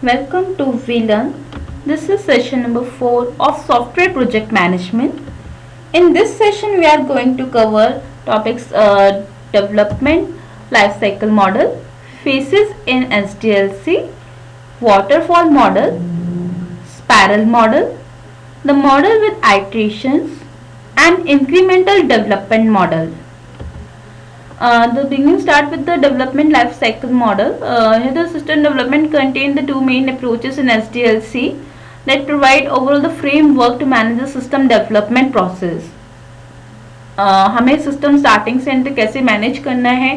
Welcome to VLearn. This is session number 4 of Software Project Management. In this session, we are going to cover topics Development Lifecycle Model, Phases in SDLC, Waterfall Model, Spiral Model, the model with iterations, and Incremental Development Model. The beginning start with the development life cycle model. Here the system development contain the two main approaches in SDLC that provide overall the framework to manage the system development process. हमें system starting से and तक कैसे manage करना है,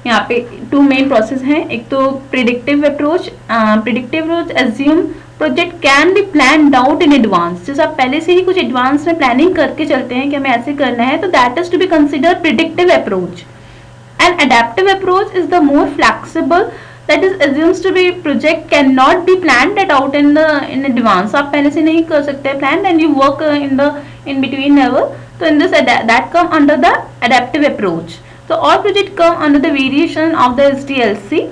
यहाँ पे to main process हैं. एक तो predictive approach. Predictive approach assume project can be plan out in advance. जैसे आप पहले से ही कुछ एडवांस में प्लानिंग करके चलते हैं कि हमें ऐसे करना है, तो that is to be consider predictive approach. An adaptive approach is the more flexible, that is assumes to be project cannot be planned that out in advance. आप पहले से नहीं कर सकते plan and you work in between level. So in this that come under the adaptive approach. So all project come under the variation of the SDLC.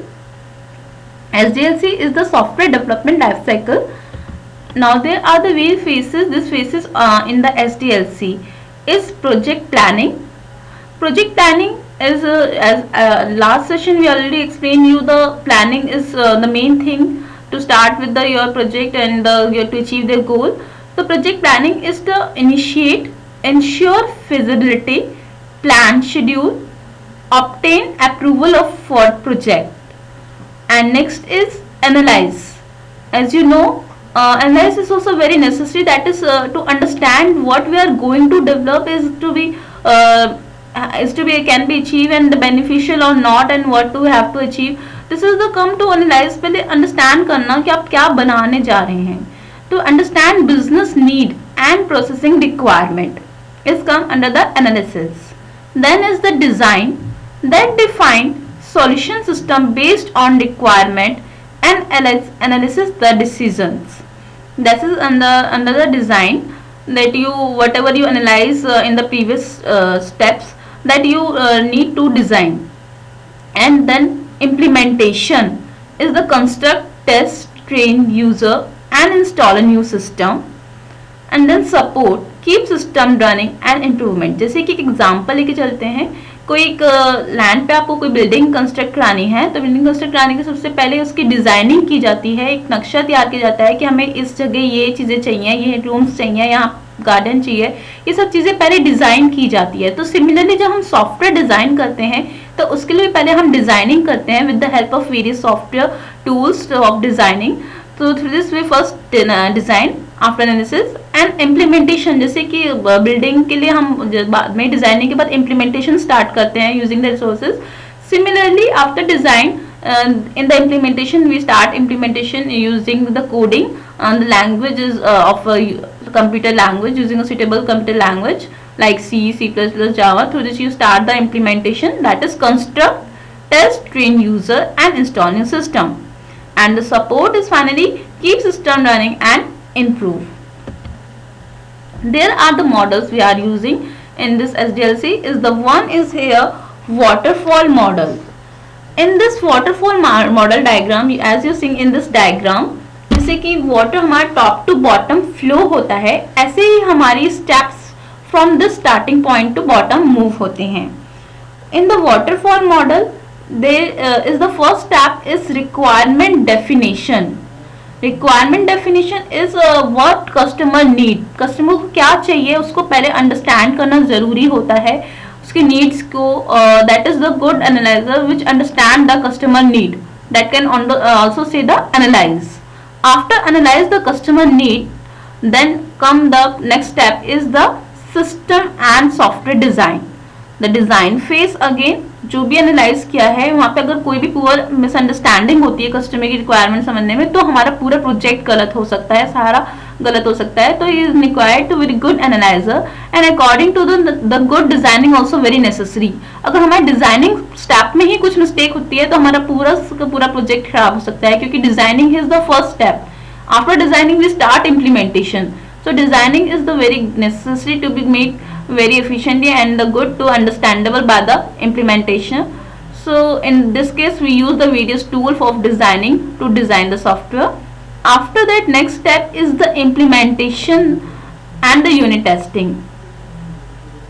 SDLC is the software development life cycle. Now there are the various phases. This phases in the SDLC is project planning. Project planning is as last session we already explained you, the planning is the main thing to start with your project and to achieve their goal. So project planning is to initiate, ensure feasibility, plan schedule, obtain approval of for project, and next is analyze. As you know, analysis is also very necessary, that is to understand what we are going to develop can be achieved and the beneficial or not, and what to have to achieve. This is the come to analyze. पहले understand करना कि आप क्या बनाने जा रहे हैं. To understand business need and processing requirement is come under the analysis. Then is the design that define solution system based on requirement and analysis the decisions. This is under the design, that you whatever you analyze in the previous steps that you need to design. And then implementation is the construct, test, train user and install a new system. And then support, keep system running and improvement. जैसे कि एक example लेके चलते हैं, कोई एक land पे आपको कोई बिल्डिंग कंस्ट्रक्ट करानी है, तो बिल्डिंग कंस्ट्रक्ट कराने के सबसे पहले उसकी डिजाइनिंग की जाती है, एक नक्शा तैयार किया जाता है कि हमें इस जगह ये चीजें चाहिए, ये रूम्स चाहिए, यहाँ गार्डन चाहिए, ये सब चीजें पहले डिजाइन की जाती है. तो सिमिलरली जब हम सॉफ्टवेयर डिजाइन करते हैं तो उसके लिए पहले हम डिजाइनिंग करते हैं with the help of various software tools of designing. तो through this way first design, after analysis and implementation. जैसे कि बिल्डिंग के लिए हम बाद में डिजाइनिंग के बाद इम्प्लीमेंटेशन स्टार्ट करते हैं using the resources. Similarly, after design, in the implementation, we start implementation using the coding, and the language is of a computer language, using a suitable computer language like C, C++, Java. Through this you start the implementation, that is construct, test, train user and install new system. And the support is finally keep system running and improve. There are the models we are using in this SDLC. Is the one is here waterfall model. In this waterfall model diagram, as you see in this diagram, जैसे कि water हमारा top to bottom flow होता है, ऐसे ही हमारी steps from the starting point to bottom move होते हैं. In the waterfall model there is the first step is requirement definition. Requirement definition is what customer need. Customer को क्या चाहिए उसको पहले अंडरस्टैंड करना जरूरी होता है, उसके नीड्स को. That is the good analyser which understand the customer need, that can also say the analyse. After analyze the customer need, then come the next step is the system and software design. The design phase again, जो भी analyse किया है वहाँ पे अगर कोई भी poor misunderstanding होती है कस्टमर की रिक्वायरमेंट समझने में, तो हमारा पूरा प्रोजेक्ट गलत हो सकता है, सारा गलत हो सकता है. तो is required to very good analyzer and according to the good designing also very necessary. अगर हमारे डिजाइनिंग स्टेप में ही कुछ मिस्टेक होती है तो हमारा पूरा प्रोजेक्ट खराब हो सकता है, क्योंकि designing is the first step. After designing we start implementation. So designing is the very necessary to be made very efficiently and the good to understandable by the implementation. So in this case we use the various tools of designing to design the software. After that, next step is the implementation and the unit testing.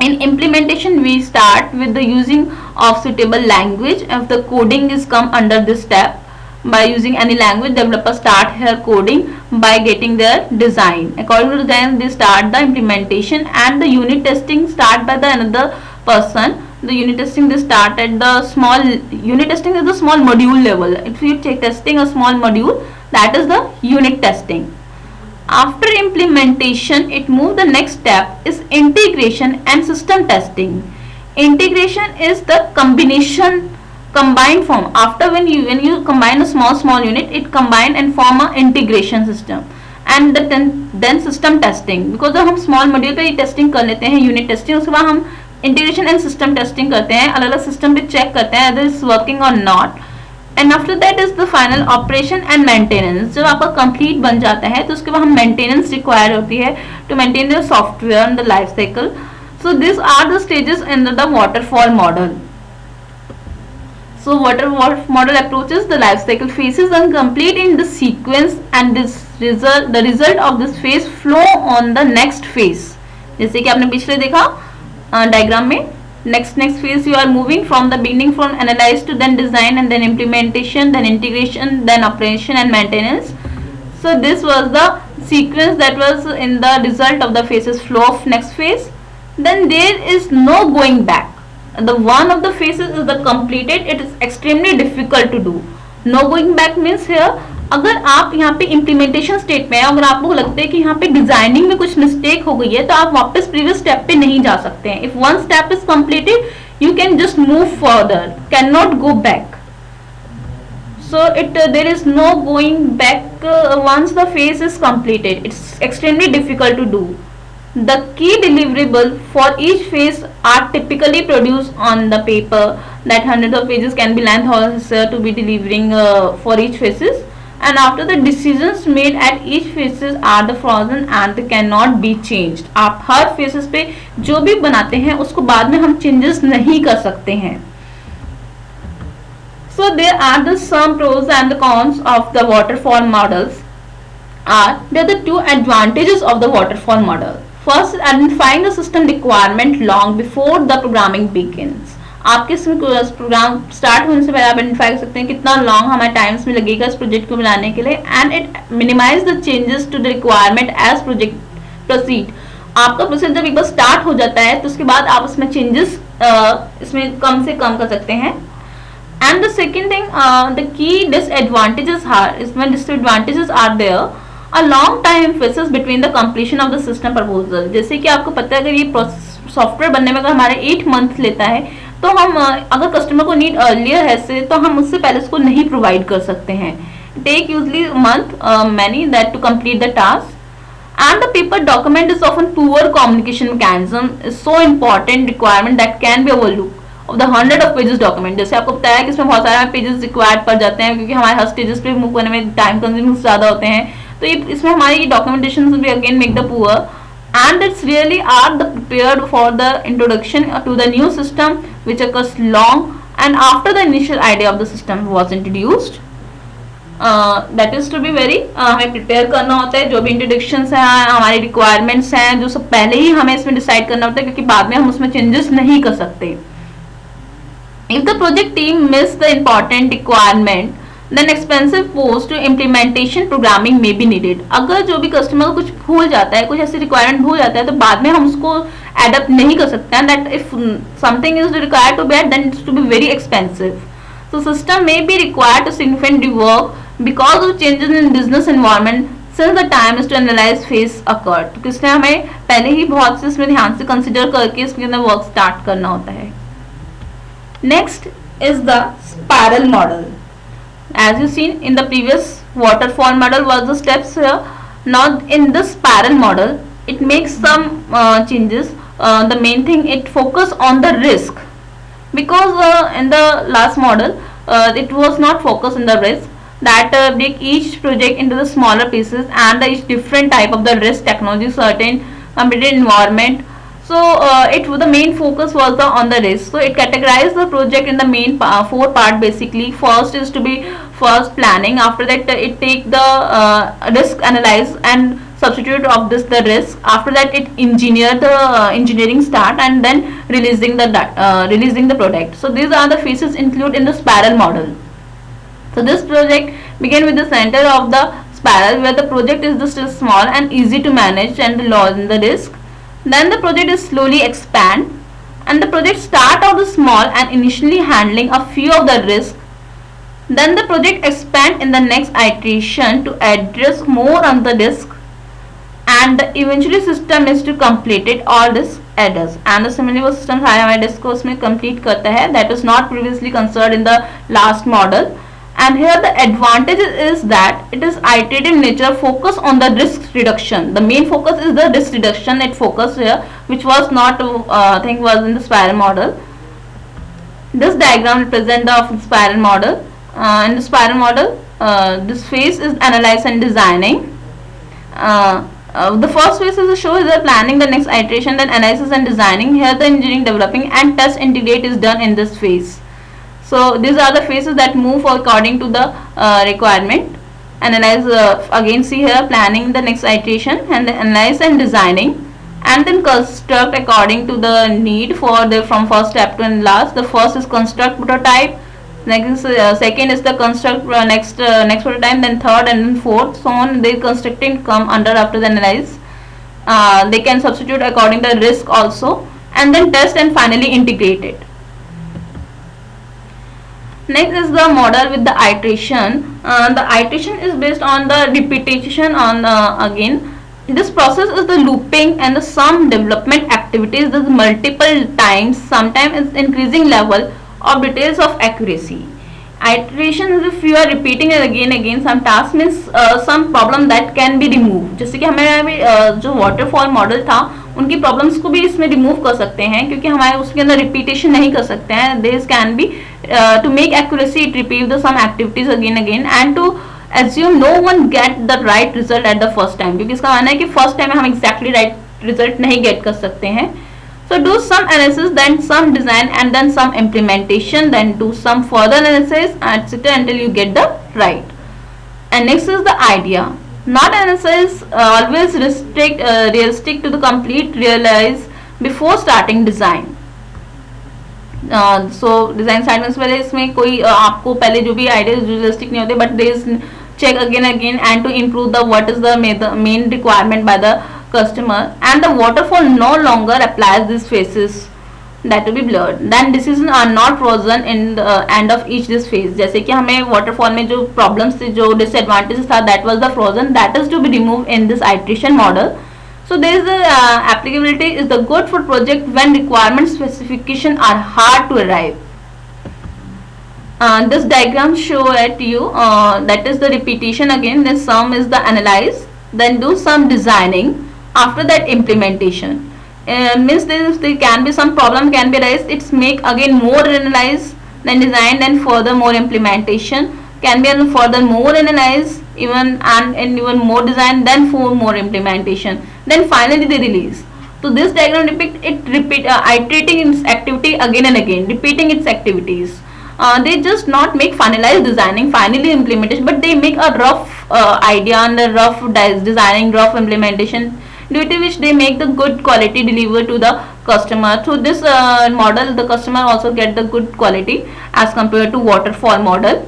In implementation, we start with the using of suitable language. If the coding is come under this step, by using any language, developers start here coding by getting their design. According to them, they start the implementation, and the unit testing start by the another person. The unit testing, they start at the small unit testing is the small module level. If you take testing a small module, that is the unit testing. After implementation, it moves the next step is integration and system testing. Integration is the combined form. After when you combine a small unit, it combine and form a integration system. And then system testing, because जब हम small module पे testing कर लेते हैं unit testing, उसके बाद हम integration and system testing करते हैं, अलग अलग सिस्टम पे चेक करते हैं whether it's working or not. And after that is the final operation and maintenance. जब आपका कंप्लीट बन जाता है तो उसके बाद हम मेंटेनेंस रिक्वायर होती है to maintain the software in the life cycle. So this are the stages in the waterfall model. So waterfall model approaches the life cycle phases and complete in the sequence, and the result of this phase flow on the next phase. जैसे कि आपने पिछले देखा diagram में, next phase you are moving from the beginning from analyze to then design and then implementation, then integration, then operation and maintenance. So this was the sequence that was in the result of the phases flow of next phase. Then there is no going back. The one of the phases is the completed. It is extremely difficult to do. No going back means here, अगर आप यहाँ पे implementation state में है, अगर आपको लगता है कि यहाँ पे डिजाइनिंग में कुछ मिस्टेक हो गई है, तो आप वापस प्रीवियस स्टेप पे नहीं जा सकते हैं. If one step is completed, you can just move further, can not go back. So there is no going back once the phase is completed. It's extremely difficult to do. The key deliverable for each phase are typically produced on the paper. That hundreds of pages can be length also to be delivering for each phases. And after the decisions made at each phases are the frozen and they cannot be changed. आप हर phases पे जो भी बनाते हैं उसको बाद में हम changes नहीं कर सकते हैं. So there are the some pros and the cons of the waterfall models. There are the two advantages of the waterfall model. First, identifying the system requirement long before the programming begins. आपके इसमें programme start होने से पहले आप identify कर सकते हैं कितना लॉन्ग हमारे टाइम्स में लगेगा इस प्रोजेक्ट को बनाने के लिए. And it minimize the changes to the requirement as project proceed. आपका प्रोसेस जब एक बार स्टार्ट हो जाता है तो उसके बाद आप उसमें चेंजेस इसमें कम से कम कर सकते हैं. And the second thing, the key disadvantages are there. A long time emphasis between the completion of the system proposal. जैसे कि आपको पता है अगर ये सॉफ्टवेयर बनने में अगर हमारे 8 मंथ लेता है, तो हम अगर कस्टमर को नीड अर्लियर है से, तो हम उससे पहले उसको नहीं प्रोवाइड कर सकते हैं. Take usually month many that to complete the task. And the paper document is often poor communication mechanism is so important requirement that can be overlooked of the 100 of pages document. जैसे आपको बताया कि इसमें बहुत सारे pages required पड़ जाते हैं क्योंकि हमारे हर स्टेजेस पे मूव करने में टाइम कंज्यूमिंग ज़्यादा होते हैं. तो इसमें हमारी डॉक्यूमेंटेशन भी again make the poor. And it's really are the prepared for the introduction to the new system which occurs long and after the initial idea of the system was introduced. That is to be very हमें prepare करना होता है. जो भी introduction है, हमारी requirements हैं, जो सब पहले ही हमें इसमें डिसाइड करना होता है क्योंकि बाद में हम उसमें चेंजेस नहीं कर सकते. If the project team miss the important requirement, then expensive post to implementation programming may be needed. अगर जो भी कस्टमर को कुछ भूल जाता है, कुछ ऐसी रिक्वायरमेंट भूल जाता है, तो बाद में हम उसको एडप्ट नहीं कर सकते हैं. That if something is required to be add, then it's to be very expensive. So system may be required to significant rework because of changes in business environment since the time is to analyze phase occurred. तो इसलिए हमें पहले ही बहुत से इसमें ध्यान से consider करके इसके अंदर वर्क स्टार्ट करना होता है. Next is the spiral model. As you seen in the previous waterfall model was the steps here. Now in this spiral model, it makes some changes. The main thing, it focus on the risk, because in the last model it was not focused on the risk. That break each project into the smaller pieces and each different type of the risk technology, certain computer environment. So the main focus was on the risk. So it categorized the project in the main 4 part basically. First is to be first planning, after that it take the risk analyze and substitute of this the risk, after that it engineer the engineering start, and then releasing the product. So these are the phases included in the spiral model. So this project began with the center of the spiral where the project is just small and easy to manage and low in the risk. Then the project is slowly expand, and the project start out small and initially handling a few of the risks. Then the project expand in the next iteration to address more on the risk, and the eventually system is to complete it all this adders, and the similarly वो system सारे हमारे disk को उसमें complete करता है, that is not previously considered in the last model. And here the advantage is that it is iterative nature, focus on the risk reduction. The main focus is the risk reduction, it focus here, which was not I think was in the spiral model. This diagram represents the spiral model. In the spiral model, this phase is analyze and designing. The first phase is to show the planning, the next iteration, then analysis and designing. Here the engineering, developing and test integrate is done in this phase. So these are the phases that move according to the requirement. Analyze, again see here planning, the next iteration, and then analyze and designing, and then construct according to the need for the from first step to last. The first is construct prototype, next second is the construct next prototype, then third and then fourth, so on. They constructing come under after the analyze. They can substitute according to risk also, and then test and finally integrate it. Next is the model with the iteration. The iteration is based on the repetition on again. This process is the looping and the some development activities the multiple times, sometimes it's increasing level of details of accuracy. Iteration is if you are repeating it again some task means some problem that can be removed. जैसे कि हमें जो waterfall model था उनकी problems को भी इसमें remove कर सकते हैं, क्योंकि हमारे उसके अंदर रिपीटेशन नहीं कर सकते हैं. This can be to make accuracy it repeat the some activities again and to assume no one get the right result at the first time, क्योंकि इसका मानना है कि फर्स्ट टाइम में हम exactly right result नहीं get कर सकते हैं. So do some analysis, then some design, and then some implementation, then do some further analysis, etc. until you get the right. And next is the idea. Not analysis, always realistic to the complete realize before starting design. So design start करने से पहले इसमें कोई आपको पहले जो भी ideas realistic नहीं होते, but there is check again and to improve the what is the main requirement by the customer, and the waterfall no longer applies these phases that will be blurred. Then decisions are not frozen in the end of each this phase. जैसे कि हमें waterfall में जो problems थे, जो disadvantages था, that was the frozen, that is to be removed in this iteration model. So there is the applicability is the good for project when requirement specification are hard to arrive. This diagram show at you that is the repetition again. Then some is the analyze, then do some designing, after that implementation. Means there can be some problem can be raised, it's make again more analyze, then design, then further more implementation, can be further more analyze, even even more design, then for more implementation, then finally the release. So this diagram repeat iterating its activity again and again, repeating its activities. They just not make finalized designing, finally implementation, but they make a rough idea and a rough designing, rough implementation, due to which they make the good quality delivered to the customer. Through this model, the customer also get the good quality as compared to waterfall model.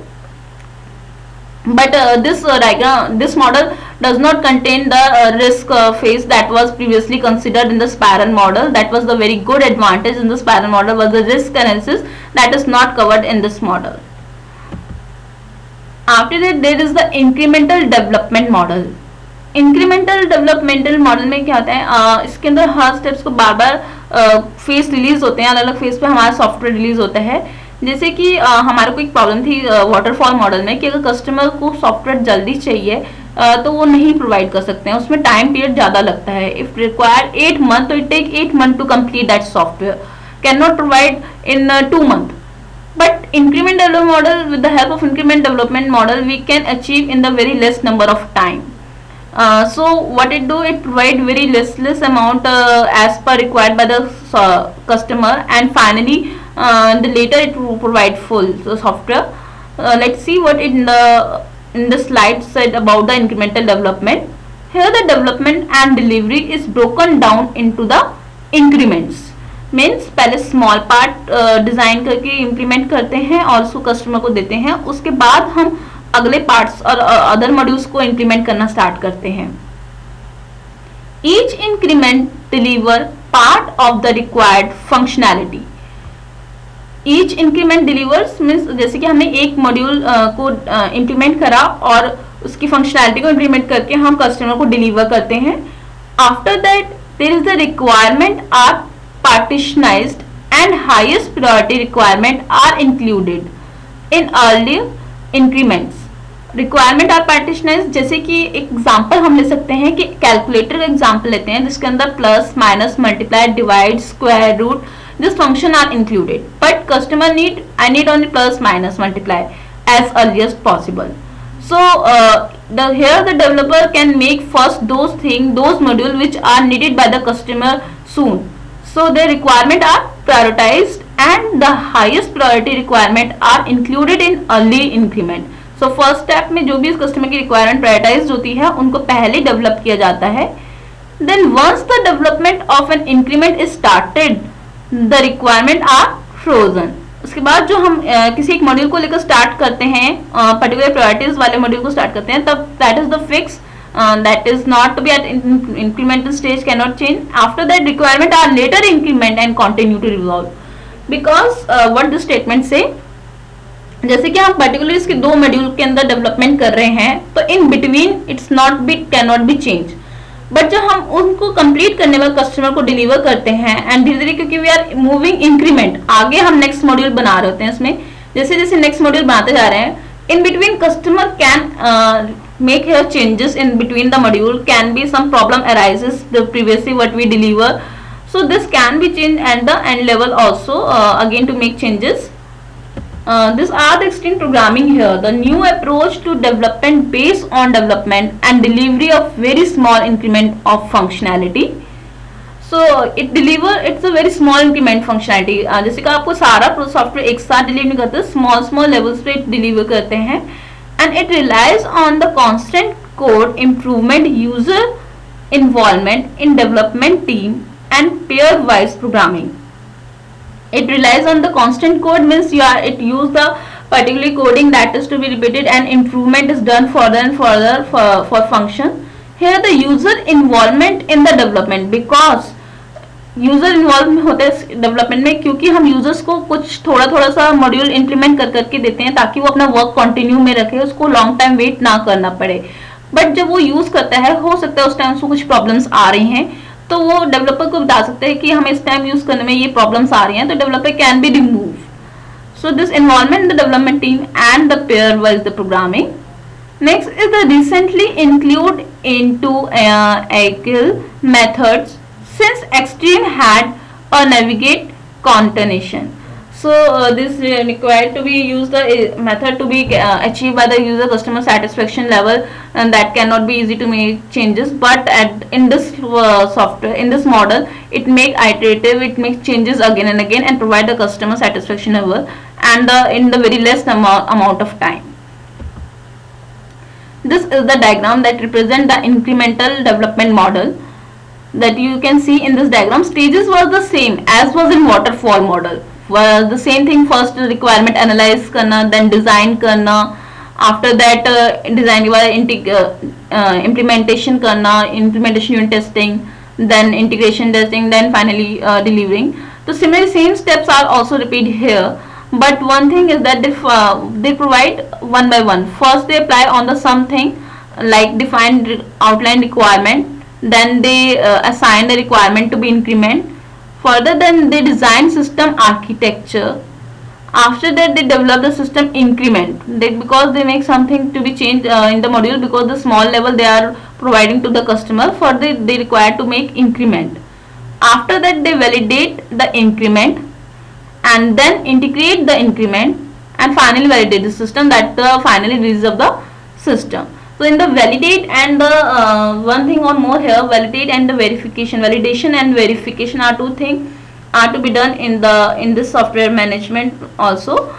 But this model does not contain the risk phase that was previously considered in the spiral model. That was the very good advantage in the spiral model, was the risk analysis that is not covered in this model. After that, there is the incremental development model. Incremental developmental model में क्या होता है, इसके अंदर हर steps को बार बार face release होते हैं, अलग अलग फेस पे हमारा सॉफ्टवेयर रिलीज होता है. जैसे कि हमारे को एक प्रॉब्लम थी वाटरफॉल मॉडल में कि अगर कस्टमर को सॉफ्टवेयर जल्दी चाहिए तो वो नहीं प्रोवाइड कर सकते हैं, उसमें टाइम पीरियड ज़्यादा लगता है. इफ रिक्वायर 8 months, तो it take 8 months to complete that software, can not provide in 2 months. But increment development model, with the help of increment development model, we can achieve in the very less number of time. So what it do, it provide very less amount as per required by the customer, and finally the later it will provide full software. let's see what in the slide said about the incremental development. Here the development and delivery is broken down into the increments. Means पहले small part design करके implement करते हैं और उसको customer को देते हैं, उसके बाद हम अगले पार्ट्स और अदर मॉड्यूल्स को इम्प्लीमेंट करना स्टार्ट करते हैं. Each increment deliver part of the required functionality. Each increment delivers means जैसे कि हमने एक मॉड्यूल को इम्प्लीमेंट करा और उसकी फंक्शनैलिटी को इम्प्लीमेंट करके हम कस्टमर को डिलीवर करते हैं. After that there is the requirement are partitionized and highest priority requirement are included in early increments. Requirement are partitionized, जैसे कि एग्जांपल हम ले सकते हैं कि कैलकुलेटर का एग्जांपल लेते हैं जिसके अंदर plus minus multiply divide square root this function are included, but customer need I need only plus minus multiply as earliest possible. So here the developer can make first those module which are needed by the customer soon. So the requirement are prioritized and the highest priority requirement are included in early increment. So first step में जो भी इस customer की requirement prioritise होती है उनको पहले develop किया जाता है. Then once the development of an increment is started, the requirement are frozen. उसके बाद जो हम किसी एक मॉड्यूल को लेकर स्टार्ट करते हैं, पर्टिकुलर प्रायोरिटीज वाले मॉड्यूल को स्टार्ट करते हैं, तब that is the fix that is not to be at incremental stage, cannot change. After that requirement are later increment and continue to evolve because what the statement say, जैसे कि हम particular इसके दो module के अंदर development कर रहे हैं तो in between its not be can not be change, but जब हम उनको कंप्लीट करने में कस्टमर को डिलीवर करते हैं एंड धीरे धीरे क्योंकि वी आर मूविंग इंक्रीमेंट, आगे हम नेक्स्ट मॉड्यूल बना रहे होते हैं, इसमें जैसे जैसे नेक्स्ट मॉड्यूल बनाते जा रहे हैं in between customer can make here changes in between the module, can be some problem arises the previously what we deliver, so this can be changed at the end level also again to make changes. These are the extreme programming here, the new approach to development based on development and delivery of very small increment of functionality. So it's a very small increment functionality. जैसे कि आपको सारा software एक साथ deliver नहीं करते, small levels पे deliver करते हैं and it relies on the constant code improvement, user involvement in development team and pair wise programming. It relies on the constant code means it use the particular coding that is to be repeated and improvement is done further and further for function. Here the user involvement in the development, because user involve होते हैं development में, क्योंकि हम users को कुछ थोड़ा सा module implement कर करके देते हैं ताकि वो अपना वर्क कंटिन्यू में रखे, उसको लॉन्ग टाइम वेट ना करना पड़े. बट जब वो यूज करता है, हो सकता है उस टाइम उसको कुछ प्रॉब्लम्स आ रही हैं, तो वो डेवलपर को बता सकते हैं कि हमें इस टाइम यूज करने में ये प्रॉब्लम्स आ रही हैं, तो developer can be remove. So this involvement in the development team and the pair wise the programming. Next is the recently include into agile methods since Extreme had a navigate concatenation. So this required to be used the method to be achieved by the user customer satisfaction level, and that cannot be easy to make changes, but in this software, in this model, it make iterative, it makes changes again and again and provide the customer satisfaction level and in the very less amount of time. This is the diagram that represent the incremental development model. That you can see in this diagram, stages was the same as was in waterfall model. Was the same thing, first requirement analyze करना, then design करना, after that design के बाद implementation करना, implementation unit testing, then integration testing, then finally delivering. So similarly same steps are also repeated here, but one thing is that they provide one by one. First they apply on the something like defined outline requirement, then they assign the requirement to be increment. Further then they design system architecture. After that they develop the system increment, because they make something to be changed in the module, because the small level they are providing to the customer, for they require to make increment. After that they validate the increment and then integrate the increment and finally validate the system, that the finally release of the system. So in the validate and the one thing or more here, validate and the verification. Validation and verification are two things are to be done in this software management also.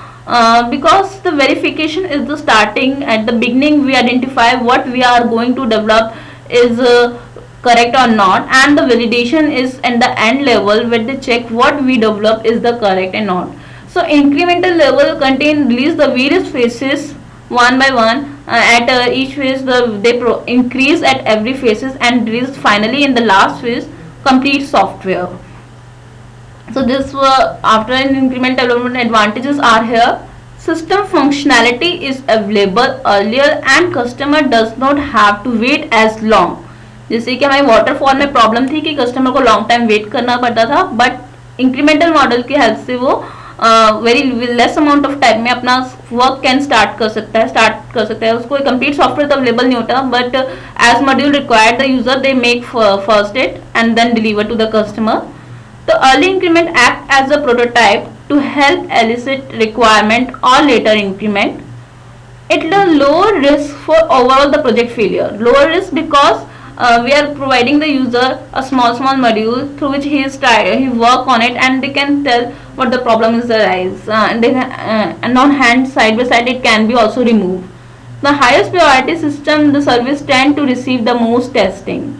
because the verification is the starting. At the beginning we identify what we are going to develop is correct or not, and the validation is at the end level where they check what we develop is the correct and not. So incremental level contain release the various phases one by one. At each phase they increase at every phases and release finally in the last phase complete software. So this after an incremental development advantages are here. System functionality is available earlier and customer does not have to wait as long. जैसे कि हमारी waterfall में problem थी कि customer को long time wait करना पड़ता था, बट इंक्रीमेंटल मॉडल की हेल्प से वो very less amount of time में अपना वर्क कैन स्टार्ट कर सकता है. उसको कंप्लीट सॉफ्टवेयर तो अवेलेबल नहीं होता, but as module required the user they make first it and then deliver to the customer. The early increment act as a prototype to help elicit requirement or later increment. It is a lower risk for overall the project failure. Lower risk because we are providing the user a small module through which he work on it and they can tell what the problem is arise, and on hand side by side it can be also removed. The highest priority system the service tend to receive the most testing.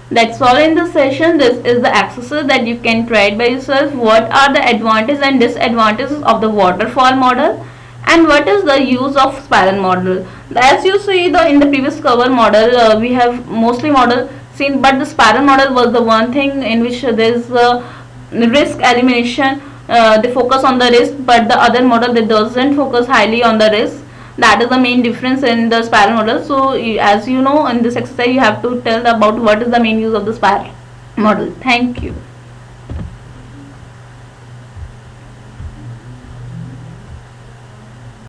That's all in this session. This is the exercise that you can try it by yourself. What are the advantages and disadvantages of the waterfall model, and what is the use of spiral model? As you see in the previous cover model, we have mostly model seen, but the spiral model was the one thing in which there is risk elimination. They focus on the risk, but the other model that doesn't focus highly on the risk. That is the main difference in the spiral model. So as you know, in this exercise you have to tell about what is the main use of the spiral model. Thank you.